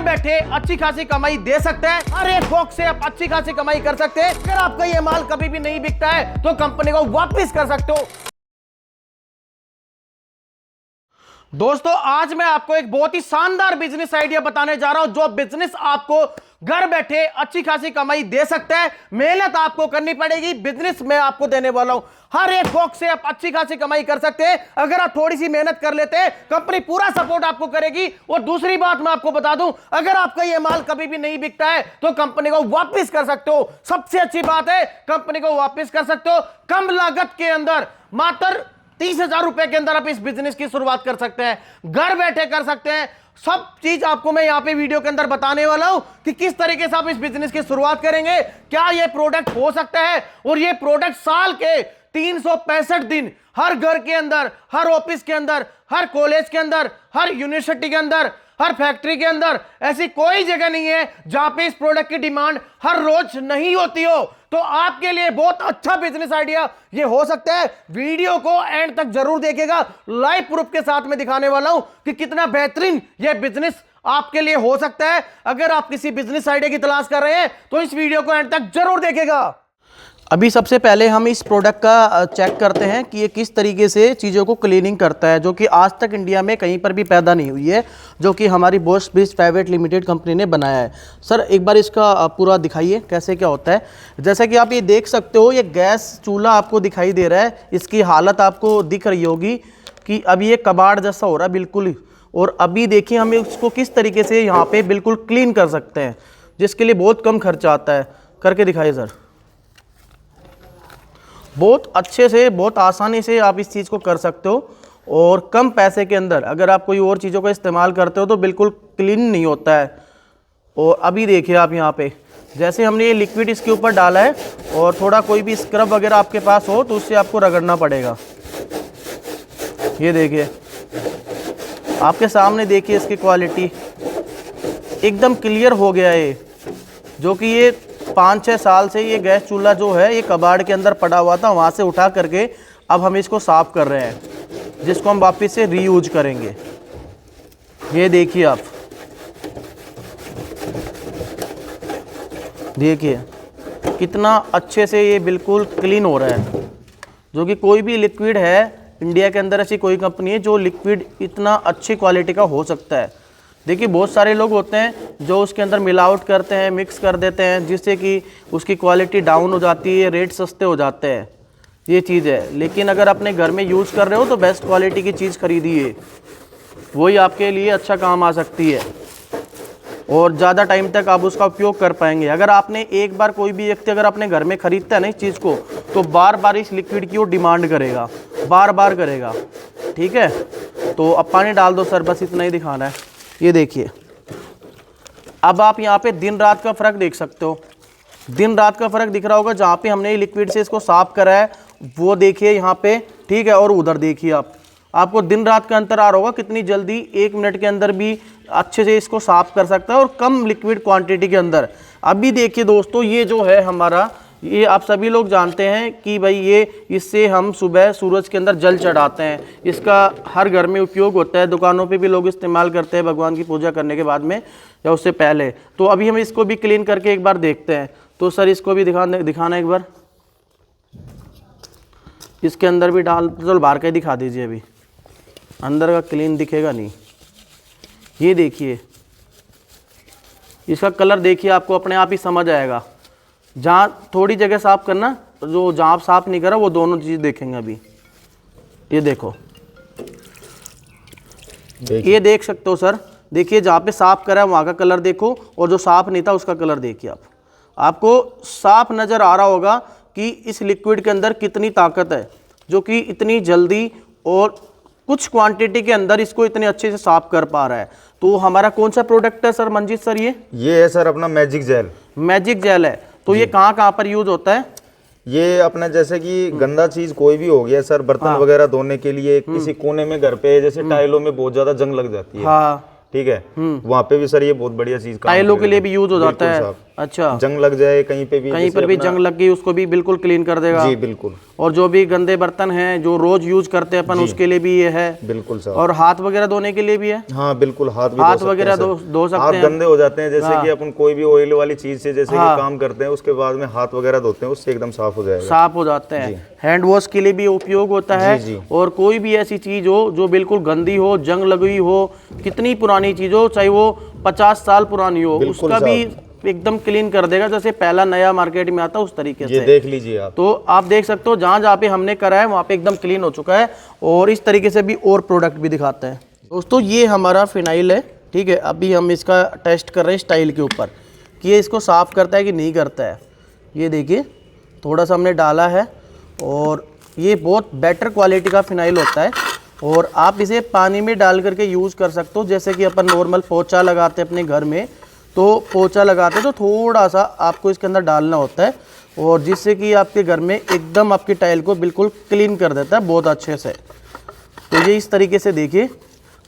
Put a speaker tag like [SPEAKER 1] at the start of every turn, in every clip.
[SPEAKER 1] बैठे अच्छी खासी कमाई दे सकते हैं। हर एक बॉक्स से आप अच्छी खासी कमाई कर सकते हैं। अगर आपका ये माल कभी भी नहीं बिकता है तो कंपनी को वापस कर सकते हो। दोस्तों आज मैं आपको एक बहुत ही शानदार बिजनेस आइडिया बताने जा रहा हूं, जो बिजनेस आपको घर बैठे अच्छी खासी कमाई दे सकता है। मेहनत आपको करनी पड़ेगी, बिजनेस में आपको देने वाला हूं। हर एक बॉक्स से आप अच्छी खासी कमाई कर सकते हैं अगर आप थोड़ी सी मेहनत कर लेते हैं। कंपनी पूरा सपोर्ट आपको करेगी। और दूसरी बात मैं आपको बता दूं, अगर आपका ये माल कभी भी नहीं बिकता है तो कंपनी को वापस कर सकते हो। सबसे अच्छी बात है, कंपनी को वापस कर सकते हो कम लागत के अंदर। मात्र 30,000 रुपए के अंदर आप इस बिजनेस की शुरुआत कर सकते हैं, घर बैठे कर सकते हैं। सब चीज आपको मैं यहां पे वीडियो के अंदर बताने वाला हूं कि किस तरीके से आप इस बिजनेस की शुरुआत करेंगे, क्या यह प्रोडक्ट हो सकता है। और यह प्रोडक्ट साल के 365 दिन हर घर के अंदर, हर ऑफिस के अंदर, हर कॉलेज के अंदर, हर यूनिवर्सिटी के अंदर, हर फैक्ट्री के अंदर, ऐसी कोई जगह नहीं है जहां पे इस प्रोडक्ट की डिमांड हर रोज नहीं होती हो। तो आपके लिए बहुत अच्छा बिजनेस आइडिया ये हो सकता है। वीडियो को एंड तक जरूर देखिएगा, लाइव प्रूफ के साथ में दिखाने वाला हूं कि कितना बेहतरीन ये बिजनेस आपके लिए हो सकता है। अगर आप किसी बिजनेस आइडिया की तलाश कर रहे हैं तो इस वीडियो को एंड तक जरूर देखिएगा। अभी सबसे पहले हम इस प्रोडक्ट का चेक करते हैं कि ये किस तरीके से चीज़ों को क्लीनिंग करता है, जो कि आज तक इंडिया में कहीं पर भी पैदा नहीं हुई है, जो कि हमारी बॉश बिस प्राइवेट लिमिटेड कंपनी ने बनाया है। सर एक बार इसका पूरा दिखाइए कैसे क्या होता है। जैसा कि आप ये देख सकते हो, ये गैस चूल्हा आपको दिखाई दे रहा है। इसकी हालत आपको दिख रही होगी कि अभी ये कबाड़ जैसा हो रहा है बिल्कुल। और अभी देखिए हम इसको किस तरीके से यहाँ पर बिल्कुल क्लीन कर सकते हैं, जिसके लिए बहुत कम खर्चा आता है। करके दिखाइए सर। बहुत अच्छे से, बहुत आसानी से आप इस चीज़ को कर सकते हो और कम पैसे के अंदर। अगर आप कोई और चीज़ों का इस्तेमाल करते हो तो बिल्कुल क्लीन नहीं होता है। और अभी देखिए आप यहाँ पे जैसे हमने ये लिक्विड इसके ऊपर डाला है, और थोड़ा कोई भी स्क्रब वगैरह आपके पास हो तो उससे आपको रगड़ना पड़ेगा। ये देखिए आपके सामने, देखिए इसकी क्वालिटी एकदम क्लियर हो गया है। जो कि ये 5-6 साल से ये गैस चूल्हा जो है ये कबाड़ के अंदर पड़ा हुआ था, वहाँ से उठा करके अब हम इसको साफ़ कर रहे हैं, जिसको हम वापस से रीयूज करेंगे। ये देखिए आप, देखिए कितना अच्छे से ये बिल्कुल क्लीन हो रहा है। जो कि कोई भी लिक्विड है इंडिया के अंदर, ऐसी कोई कंपनी है जो लिक्विड इतना अच्छी क्वालिटी का हो सकता है। देखिए बहुत सारे लोग होते हैं जो उसके अंदर मिलावट करते हैं, मिक्स कर देते हैं, जिससे कि उसकी क्वालिटी डाउन हो जाती है, रेट सस्ते हो जाते हैं। ये चीज़ है। लेकिन अगर अपने घर में यूज़ कर रहे हो तो बेस्ट क्वालिटी की चीज़ खरीदिए, वही आपके लिए अच्छा काम आ सकती है और ज़्यादा टाइम तक आप उसका उपयोग कर पाएंगे। अगर आपने एक बार, कोई भी व्यक्ति अगर अपने घर में खरीदता है ना इस चीज़ को, तो बार बार इस लिक्विड की वो डिमांड करेगा, बार बार करेगा। ठीक है, तो अब पानी डाल दो सर, बस इतना ही दिखाना है। ये देखिए अब आप यहाँ पे दिन रात का फ़र्क देख सकते हो। दिन रात का फ़र्क दिख रहा होगा, जहाँ पे हमने लिक्विड से इसको साफ़ करा है वो देखिए यहाँ पे। ठीक है, और उधर देखिए आपको दिन रात का अंतर आ रहा होगा, कितनी जल्दी 1 मिनट के अंदर भी अच्छे से इसको साफ़ कर सकता है और कम लिक्विड क्वांटिटी के अंदर। अभी देखिए दोस्तों, ये जो है हमारा, ये आप सभी लोग जानते हैं कि भाई ये, इससे हम सुबह सूरज के अंदर जल चढ़ाते हैं। इसका हर घर में उपयोग होता है, दुकानों पे भी लोग इस्तेमाल करते हैं भगवान की पूजा करने के बाद में या उससे पहले। तो अभी हम इसको भी क्लीन करके एक बार देखते हैं। तो सर इसको भी दिखाना एक बार। इसके अंदर भी डाल, चलो बाहर का ही दिखा दीजिए, अभी अंदर का क्लीन दिखेगा नहीं। ये देखिए इसका कलर देखिए, आपको अपने आप ही समझ आएगा। जहाँ थोड़ी जगह साफ़ करना, जो जहाँ आप साफ़ नहीं करा वो दोनों चीज़ देखेंगे अभी। ये देखो, ये देख सकते हो सर। देखिए जहाँ पे साफ़ करा है वहाँ का कलर देखो, और जो साफ़ नहीं था उसका कलर देखिए आप। आपको साफ नज़र आ रहा होगा कि इस लिक्विड के अंदर कितनी ताकत है, जो कि इतनी जल्दी और कुछ क्वांटिटी के अंदर इसको इतने अच्छे से साफ कर पा रहा है। तो हमारा कौन सा प्रोडक्ट है सर मंजीत सर? ये
[SPEAKER 2] है सर अपना मैजिक जेल।
[SPEAKER 1] मैजिक जेल है। तो ये कहाँ पर यूज होता है?
[SPEAKER 2] ये अपना जैसे कि गंदा चीज कोई भी हो गया सर, बर्तन वगैरह धोने के लिए किसी कोने में घर पे, जैसे टाइलों में बहुत ज्यादा जंग लग जाती है, ठीक है, वहाँ पे भी सर ये बहुत बढ़िया चीज,
[SPEAKER 1] टाइलों के लिए भी यूज हो जाता है। अच्छा,
[SPEAKER 2] जंग लग जाए कहीं पे भी,
[SPEAKER 1] कहीं पर भी जंग लग गई उसको भी बिल्कुल क्लीन कर देगा।
[SPEAKER 2] जी बिल्कुल।
[SPEAKER 1] और जो भी गंदे बर्तन हैं जो रोज यूज करते हैं अपन, उसके लिए भी ये है।
[SPEAKER 2] बिल्कुल सर।
[SPEAKER 1] और हाथ वगैरह धोने के लिए भी है।
[SPEAKER 2] हाँ बिल्कुल, हाथ भी
[SPEAKER 1] हाथ वगैरह धो सकते
[SPEAKER 2] हाथ
[SPEAKER 1] हैं।
[SPEAKER 2] गंदे हो जाते हैं, जैसे कि अपन कोई भी ऑयल वाली चीज से जैसे कि काम करते हैं, उसके बाद में हाथ वगैरह धोते हैं, उससे एकदम साफ हो जाएगा।
[SPEAKER 1] साफ हो जाते हैं। हैंड वॉश के लिए भी उपयोग होता है। और कोई भी ऐसी चीज हो जो बिल्कुल गंदी हो, जंग लगी हो, कितनी पुरानी चीज हो, चाहे वो 50 साल पुरानी हो, उसका भी एकदम क्लीन कर देगा, जैसे पहला नया मार्केट में आता उस तरीके से।
[SPEAKER 2] ये देख लीजिए आप।
[SPEAKER 1] तो आप देख सकते हो जहाँ जहाँ पे हमने करा है वहाँ पे एकदम क्लीन हो चुका है। और इस तरीके से भी और प्रोडक्ट भी दिखाते हैं दोस्तों। ये हमारा फिनाइल है, ठीक है। अभी हम इसका टेस्ट कर रहे हैं स्टाइल के ऊपर कि ये इसको साफ करता है कि नहीं करता है। ये देखिए थोड़ा सा हमने डाला है और ये बहुत बेटर क्वालिटी का फिनाइल होता है। और आप इसे पानी में डाल करके यूज़ कर सकते हो, जैसे कि अपन नॉर्मल पोछा लगाते हैं अपने घर में, तो पोछा लगाते हैं तो थोड़ा सा आपको इसके अंदर डालना होता है, और जिससे कि आपके घर में एकदम आपकी टाइल को बिल्कुल क्लीन कर देता है बहुत अच्छे से। तो ये इस तरीके से देखिए।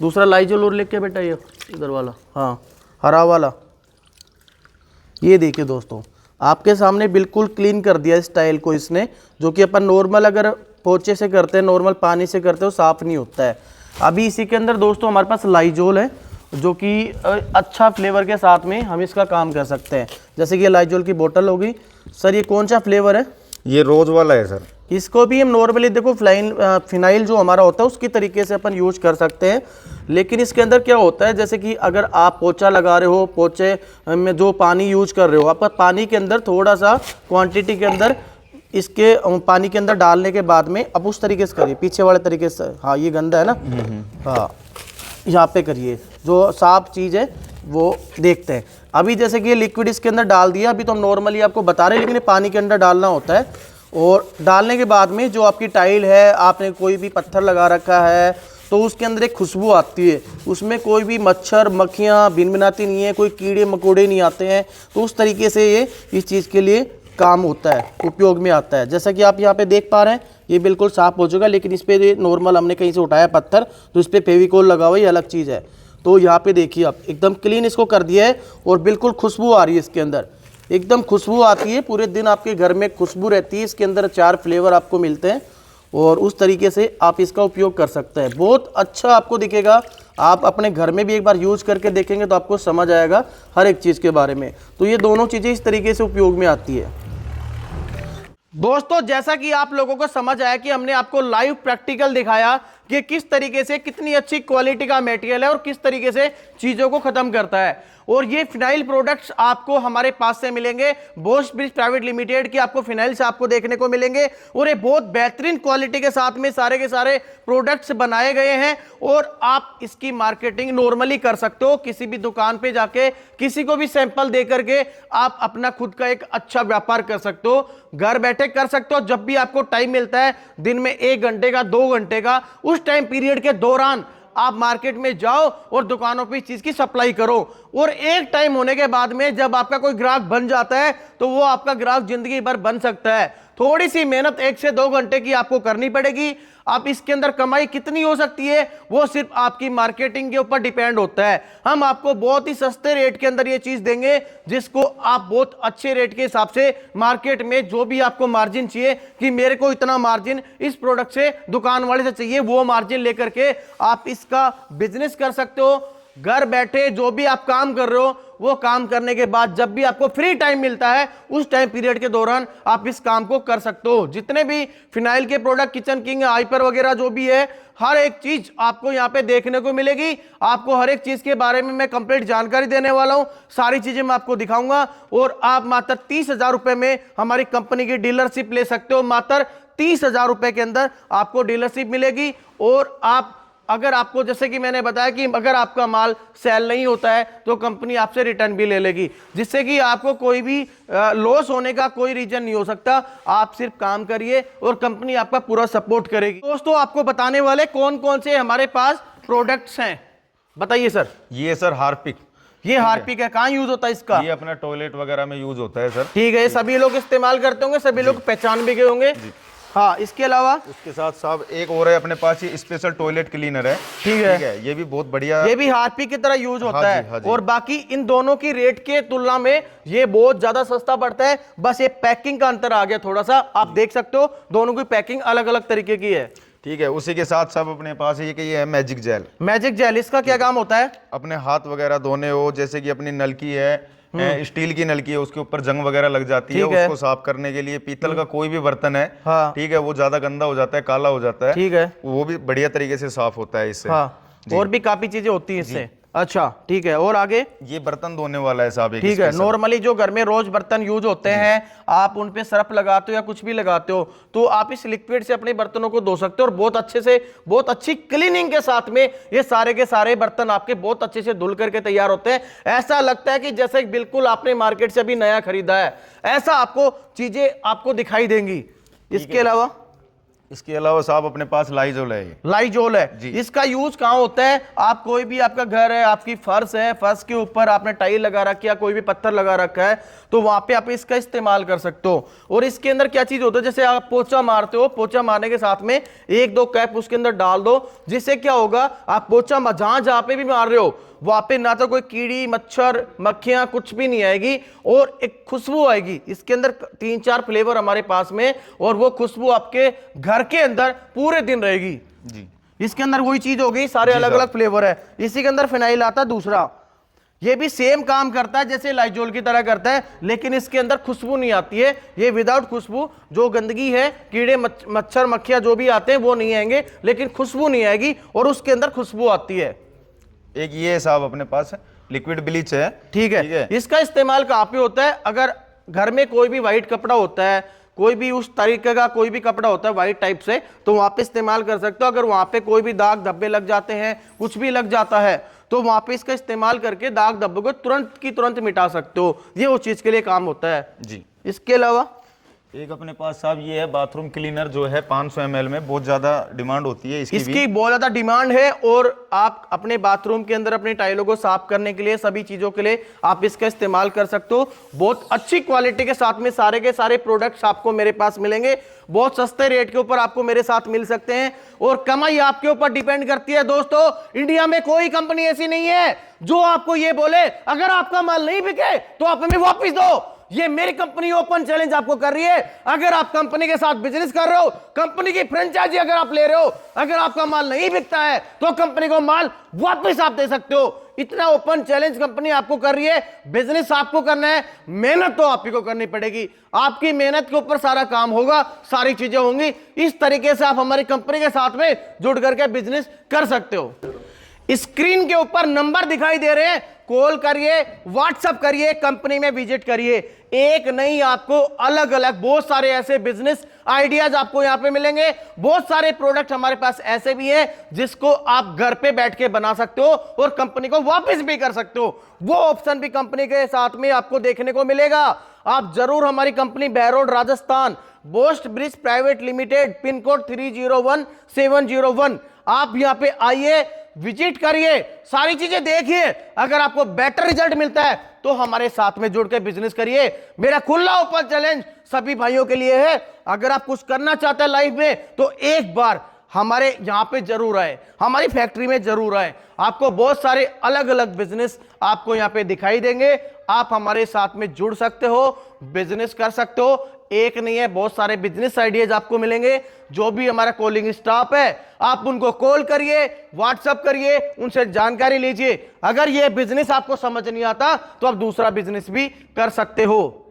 [SPEAKER 1] दूसरा लाइजोल और लेके बेटा, ये इधर वाला, हाँ हरा वाला, ये देखिए दोस्तों आपके सामने बिल्कुल क्लीन कर दिया इस टाइल को इसने। जो कि अपन नॉर्मल अगर पोछे से करते हैं, नॉर्मल पानी से करते हो, साफ़ नहीं होता है। अभी इसी के अंदर दोस्तों हमारे पास लाइजोल है, जो कि अच्छा फ्लेवर के साथ में हम इसका काम कर सकते हैं। जैसे कि ये लाइजोल की बोतल होगी। सर ये कौन सा फ्लेवर है?
[SPEAKER 2] ये रोज वाला है सर।
[SPEAKER 1] इसको भी हम नॉर्मली देखो फिनाइल जो हमारा होता है उसकी तरीके से अपन यूज कर सकते हैं। लेकिन इसके अंदर क्या होता है, जैसे कि अगर आप पोछा लगा रहे हो, पोछे में जो पानी यूज कर रहे हो, आप पानी के अंदर थोड़ा सा क्वांटिटी के अंदर इसके पानी के अंदर डालने के बाद में अब उस तरीके से करिए, पीछे वाले तरीके से। हाँ ये गंदा है ना, हाँ यहाँ पे करिए, जो साफ चीज़ है वो देखते हैं। अभी जैसे कि ये लिक्विड इसके अंदर डाल दिया, अभी तो हम नॉर्मली आपको बता रहे हैं, लेकिन ये पानी के अंदर डालना होता है। और डालने के बाद में जो आपकी टाइल है, आपने कोई भी पत्थर लगा रखा है, तो उसके अंदर एक खुशबू आती है, उसमें कोई भी मच्छर मक्खियाँ भिनभिनाती नहीं है, कोई कीड़े मकोड़े नहीं आते हैं। तो उस तरीके से ये इस चीज़ के लिए काम होता है, उपयोग में आता है। जैसा कि आप यहाँ पे देख पा रहे हैं ये बिल्कुल साफ हो चुका है, लेकिन इस पर नॉर्मल हमने कहीं से उठाया पत्थर, तो इस पर फेविकोल लगा हुआ, ये अलग चीज़ है। तो यहाँ पे देखिए आप एकदम क्लीन इसको कर दिया है और बिल्कुल खुशबू आ रही है इसके अंदर, एकदम खुशबू आती है। पूरे दिन आपके घर में खुशबू रहती है। इसके अंदर 4 फ्लेवर आपको मिलते हैं और उस तरीके से आप इसका उपयोग कर सकते हैं। बहुत अच्छा आपको दिखेगा। आप अपने घर में भी एक बार यूज करके देखेंगे तो आपको समझ आएगा हर एक चीज़ के बारे में। तो ये दोनों चीज़ें इस तरीके से उपयोग में आती है। दोस्तों जैसा कि आप लोगों को समझ आया कि हमने आपको लाइव प्रैक्टिकल दिखाया कि किस तरीके से कितनी अच्छी क्वालिटी का मटेरियल है और किस तरीके से चीजों को खत्म करता है। और ये फिनाइल प्रोडक्ट्स आपको हमारे पास से मिलेंगे, बोश ब्रिज प्राइवेट लिमिटेड की आपको फिनाइल से आपको देखने को मिलेंगे। और ये बहुत बेहतरीन क्वालिटी के साथ में सारे के सारे प्रोडक्ट्स बनाए गए हैं और आप इसकी मार्केटिंग नॉर्मली कर सकते हो। किसी भी दुकान पे जाके किसी को भी सैंपल दे करके आप अपना खुद का एक अच्छा व्यापार कर सकते हो, घर बैठे कर सकते हो। जब भी आपको टाइम मिलता है, दिन में 1 घंटे का 2 घंटे का, उस टाइम पीरियड के दौरान आप मार्केट में जाओ और दुकानों पे इस चीज की सप्लाई करो। और एक टाइम होने के बाद में जब आपका कोई ग्राहक बन जाता है तो वो आपका ग्राहक जिंदगी भर बन सकता है। थोड़ी सी मेहनत 1 से 2 घंटे की आपको करनी पड़ेगी। आप इसके अंदर कमाई कितनी हो सकती है वो सिर्फ आपकी मार्केटिंग के ऊपर डिपेंड होता है। हम आपको बहुत ही सस्ते रेट के अंदर ये चीज देंगे जिसको आप बहुत अच्छे रेट के हिसाब से मार्केट में जो भी आपको मार्जिन चाहिए कि मेरे को इतना मार्जिन इस प्रोडक्ट से दुकान वाले से चाहिए, वो मार्जिन लेकर के आप इसका बिजनेस कर सकते हो। घर बैठे जो भी आप काम कर रहे हो वो काम करने के बाद जब भी आपको फ्री टाइम मिलता है उस टाइम पीरियड के दौरान आप इस काम को कर सकते हो। जितने भी फिनाइल के प्रोडक्ट, किचन किंग, हाइपर वगैरह जो भी है, हर एक चीज आपको यहाँ पे देखने को मिलेगी। आपको हर एक चीज के बारे में मैं कंप्लीट जानकारी देने वाला हूँ, सारी चीजें मैं आपको दिखाऊंगा। और आप मात्र 30,000 रुपए में हमारी कंपनी की डीलरशिप ले सकते हो। मात्र 30,000 रुपए के अंदर आपको डीलरशिप मिलेगी। और आप अगर आपको, जैसे कि मैंने बताया कि अगर आपका माल सेल नहीं होता है तो कंपनी आपसे रिटर्न भी ले लेगी, जिससे कि आपको कोई भी लॉस होने का कोई रीजन नहीं हो सकता। आप सिर्फ काम करिए और कंपनी आपका पूरा सपोर्ट करेगी। दोस्तों आपको बताने वाले कौन कौन से हमारे पास प्रोडक्ट्स हैं, बताइए सर।
[SPEAKER 2] ये सर हार्पिक,
[SPEAKER 1] ये हार्पिक है, कहाँ यूज होता है इसका?
[SPEAKER 2] ये अपना टॉयलेट वगैरह में यूज होता है सर।
[SPEAKER 1] ठीक है, सभी लोग इस्तेमाल करते होंगे, सभी लोग पहचान भी गए होंगे। हाँ, इसके अलावा
[SPEAKER 2] उसके साथ साहब एक और है अपने पास, ये स्पेशल टॉयलेट क्लीनर है।
[SPEAKER 1] ठीक है,
[SPEAKER 2] ये भी बहुत बढ़िया,
[SPEAKER 1] ये भी हार्पिक की तरह यूज होता
[SPEAKER 2] हाँ
[SPEAKER 1] है।
[SPEAKER 2] जी, हाँ जी।
[SPEAKER 1] और बाकी इन दोनों की रेट के तुलना में ये बहुत ज्यादा सस्ता पड़ता है, बस ये पैकिंग का अंतर आ गया थोड़ा सा। आप देख सकते हो दोनों की पैकिंग अलग अलग तरीके की है।
[SPEAKER 2] ठीक है। उसी के साथ सब अपने पास ये कि ये है मैजिक जेल।
[SPEAKER 1] मैजिक जेल, इसका क्या काम होता है?
[SPEAKER 2] अपने हाथ वगैरह धोने हो, जैसे कि अपनी नलकी है, स्टील की नलकी है, उसके ऊपर जंग वगैरह लग जाती है, उसको साफ करने के लिए पीतल का कोई भी बर्तन है,
[SPEAKER 1] हाँ,
[SPEAKER 2] ठीक है, वो ज्यादा गंदा हो जाता है, काला हो जाता है,
[SPEAKER 1] ठीक है,
[SPEAKER 2] वो भी बढ़िया तरीके से साफ होता है इससे।
[SPEAKER 1] हाँ, और भी काफी चीजें होती हैं इससे। अच्छा, ठीक है, और आगे?
[SPEAKER 2] ये बर्तन धोने वाला है साहब,
[SPEAKER 1] ठीक है। नॉर्मली जो घर में रोज बर्तन यूज होते हैं, आप उन पे सर्फ लगाते हो या कुछ भी लगाते हो, तो आप इस लिक्विड से अपने बर्तनों को धो सकते हो और बहुत अच्छे से, बहुत अच्छी क्लीनिंग के साथ में ये सारे के सारे बर्तन आपके बहुत अच्छे से धुल करके तैयार होते हैं। ऐसा लगता है कि जैसे बिल्कुल आपने मार्केट से अभी नया खरीदा है, ऐसा आपको चीजें आपको दिखाई देंगी। इसके अलावा
[SPEAKER 2] साहब अपने पास लाइजोल है।
[SPEAKER 1] लाइजोल है, इसका यूज कहाँ होता है? आप कोई भी, आपका घर है, आपकी फर्श है, फर्श के ऊपर आपने टाइल लगा रखी है, कोई भी पत्थर लगा रखा है, तो वहां पे आप इसका इस्तेमाल कर सकते हो। और इसके अंदर क्या चीज होता है, जैसे आप पोछा मारते हो, पोछा मारने के साथ में एक दो कैप उसके अंदर डाल दो, जिससे क्या होगा, आप पोछा जहां पे भी मार रहे हो वहां पे ना तो कोई कीड़ी मच्छर मक्खियां कुछ भी नहीं आएगी, और एक खुशबू आएगी। इसके अंदर 3-4 फ्लेवर हमारे पास में, और वो खुशबू आपके घर के अंदर पूरे दिन रहेगी जी। इसके अंदर वही चीज होगी, सारे अलग अलग फ्लेवर है। इसी के अंदर फिनाइल आता है दूसरा, ये भी सेम काम करता है जैसे लाइजोल की तरह करता है, लेकिन इसके अंदर खुशबू नहीं आती है। ये विदाउट खुशबू, जो गंदगी है, कीड़े मच्छर मक्खियां जो भी आते हैं वो नहीं आएंगे, लेकिन खुशबू नहीं आएगी, और उसके अंदर खुशबू आती है।
[SPEAKER 2] एक ये साहब अपने पास लिक्विड ब्लीच है।
[SPEAKER 1] ठीक है, इसका इस्तेमाल कहाँ पे होता है? अगर घर में कोई भी व्हाइट कपड़ा होता है, कोई भी उस तरीके का कोई भी कपड़ा होता है व्हाइट टाइप से, तो वहां पे इस्तेमाल कर सकते हो। अगर वहां पे कोई भी दाग धब्बे लग जाते हैं, कुछ भी लग जाता है, तो वहां पे इसका इस्तेमाल करके दाग धब्बे को तुरंत की तुरंत मिटा सकते हो। ये उस चीज के लिए काम होता है
[SPEAKER 2] जी।
[SPEAKER 1] इसके अलावा
[SPEAKER 2] एक अपने पास साहब ये है बाथरूम क्लीनर, जो है 500 ml में, बहुत ज्यादा डिमांड होती है इसकी
[SPEAKER 1] बहुत ज्यादा डिमांड है। और आप अपने बाथरूम के अंदर अपनी टाइलों को साफ करने के लिए, सभी चीजों के लिए आप इसका इस्तेमाल कर सकते हो। बहुत अच्छी क्वालिटी के साथ में सारे के सारे प्रोडक्ट्स आपको मेरे पास मिलेंगे, बहुत सस्ते रेट के ऊपर आपको मेरे साथ मिल सकते हैं। और कमाई आपके ऊपर डिपेंड करती है दोस्तों। इंडिया में कोई कंपनी ऐसी नहीं है जो आपको ये बोले अगर आपका माल नहीं बिके तो आप हमें वापस दो। ये मेरी कंपनी ओपन चैलेंज आपको कर रही है। अगर आप कंपनी के साथ बिजनेस कर रहे हो, कंपनी की फ्रेंचाइजी अगर आप ले रहे हो, अगर आपका माल नहीं बिकता है तो कंपनी को माल वापस आप दे सकते हो। इतना ओपन चैलेंज कंपनी आपको कर रही है। बिजनेस आपको करना है, मेहनत तो आप ही को करनी पड़ेगी। आपकी मेहनत के ऊपर सारा काम होगा, सारी चीजें होंगी। इस तरीके से आप हमारी कंपनी के साथ में जुड़ करके बिजनेस कर सकते हो। स्क्रीन के ऊपर नंबर दिखाई दे रहे हैं, कॉल करिए, व्हाट्सएप करिए, कंपनी में विजिट करिए। एक नहीं, आपको अलग अलग बहुत सारे ऐसे बिजनेस आइडियाज आपको यहां पे मिलेंगे। बहुत सारे प्रोडक्ट हमारे पास ऐसे भी हैं जिसको आप घर पे बैठ के बना सकते हो और कंपनी को वापस भी कर सकते हो। वो ऑप्शन भी कंपनी के साथ में आपको देखने को मिलेगा। आप जरूर हमारी company Behror Rajasthan, boast bridge private limited, pin code 301701, आप यहां पे आइए, विजिट करिए, सारी चीजें देखिए। अगर आपको बेटर रिजल्ट मिलता है तो हमारे साथ में जुड़ के बिजनेस करिए। मेरा खुला ओपन चैलेंज सभी भाइयों के लिए है। अगर आप कुछ करना चाहते हैं लाइफ में तो एक बार हमारे यहां पे जरूर आए, हमारी फैक्ट्री में जरूर आए। आपको बहुत सारे अलग अलग बिजनेस आपको यहां पे दिखाई देंगे। आप हमारे साथ में जुड़ सकते हो, बिजनेस कर सकते हो। एक नहीं है, बहुत सारे बिजनेस आइडियाज आपको मिलेंगे। जो भी हमारा कॉलिंग स्टाफ है, आप उनको कॉल करिए, व्हाट्सएप करिए, उनसे जानकारी लीजिए। अगर ये बिजनेस आपको समझ नहीं आता तो आप दूसरा बिजनेस भी कर सकते हो।